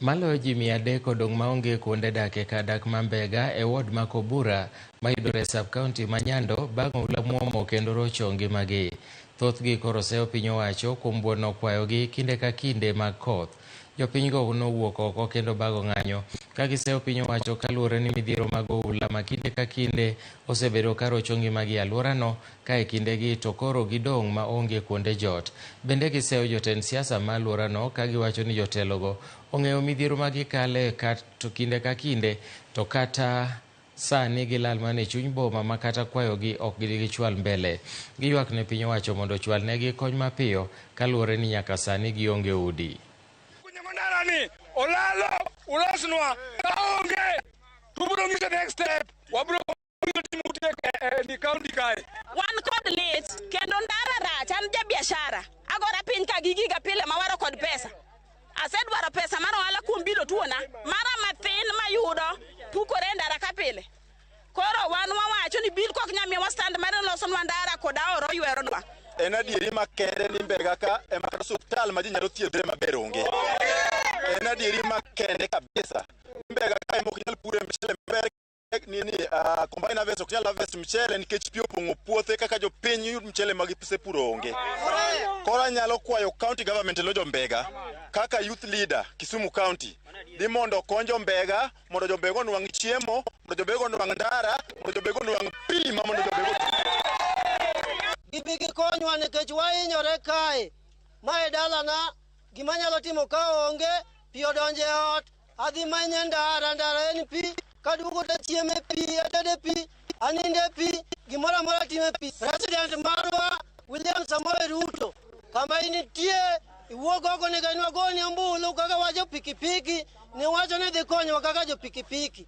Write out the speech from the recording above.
Maloyo ji 300 odong' maonge kuonde dak e kadak ma Mbega e ward ma Kobura mayudore e sub-kaunti ma Nyando bang' oula muomo kendo rocho ngimagi. Thothgi koro seyo piny owacho kuom buono kwayogi kinde ka kinde mag koth. Jopinygo nowuok oko kendo bago ng'anyo ka giseyo piny owacho kaluwore ni midhiero mag oula ma kinde ka kinde osebedo ka rocho ngimagi e alworano ka e kindegi to koro gidong' ma onge kuonde jot. Bende giseyo jotend siasa ma alworano ka giwacho ni jotelogo ong'eyo midhiero ma gikale to kinde ka kinde to kata sani gilal mana e chuny boma ma kata kwayogi ok gichwal mbele. Giywak ne piny owacho mondo ochwal negi kony mapiyo kaluwore ni nyaka sani gionge udi. Olalo ulosnwa kaonge tubro ngi the next step wabro ni county kai wan kod lit kendo ndara rach an ja biashara agora piny ka gigiga pile mawaro kod pesa asedwaro pesa maro ala kuom bilo tuona mara mathin mayudo pukore ndara ka pile koro wan wawacho ni bil kok nyamie wa stand mare losonwa ndara kod aoro yweronwa en adieri makende ni Mbega ka ema osuptal ma ji nyalo thiedhre maber onge. En adieri makende kabisa. Mbega ka ema ok nyal pure mchele maber combine harvest ok nyal harvest mchele nikech pi opong'o puothe kaka jopiny yud mchele ma gisepuro onge. Koro nyalo kwayo county government lo jo Mbega kaka youth leader Kisumu County di mondo konyo Mbega mondo jo Mbega onwang' chiemo, mondo jo Mbega onwang' ndara, mondo jo Mbega onwang' pi ma mondo jo Mbega Gibigi konywa nikech wahinyore kae. Mae dalana gima nyalo timo ka onge pi odonje ot adhi manye ndara en pi kaduogo to chieme pi atede pi aninde pi gimoro amora time pi. President marwa William Samoei Ruto kama initie iwuog oko ni gani wagoni ambulu kaka wajo pikipiki ni wacho ni dhi konyowa kaka jo pikipiki.